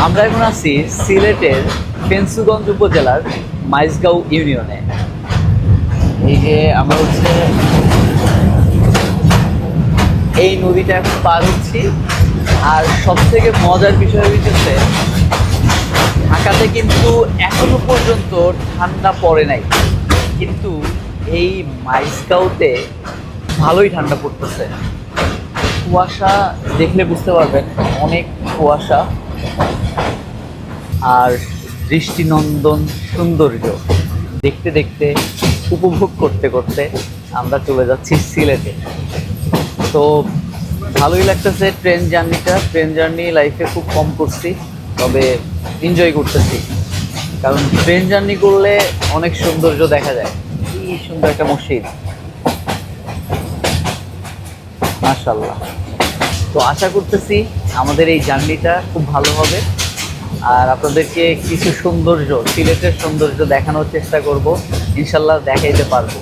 আমরা এখন আছি সিলেটের ফেঞ্চুগঞ্জ উপজেলার মাইজগাঁও ইউনিয়নে। এই যে আমরা হচ্ছে এই নদীটা এখন পার হচ্ছি। আর সব থেকে মজার বিষয় হচ্ছে ঢাকাতে কিন্তু এখনো পর্যন্ত ঠান্ডা পড়ে নাই, কিন্তু এই মাইজগাঁওতে ভালোই ঠান্ডা পড়তেছে। কুয়াশা দেখলে বুঝতে পারবেন, অনেক কুয়াশা আর দৃষ্টিনন্দন সৌন্দর্য দেখতে দেখতে উপভোগ করতে করতে আমরা চলে যাচ্ছি সিলেটে। তো ভালোই লাগতেছে ট্রেন জার্নি লাইফে খুব কম করছি, তবে এনজয় করতেছি, কারণ ট্রেন জার্নি করলে অনেক সৌন্দর্য দেখা যায়। কি সুন্দর একটা মসজিদ, মাশাআল্লাহ। তো আশা করতেছি আমাদের এই জার্নিটা খুব ভালো হবে, আর আপনাদেরকে কিছু সৌন্দর্য, সিলেটের সৌন্দর্য দেখানোর চেষ্টা করব, ইনশাল্লাহ দেখাইতে পারবো।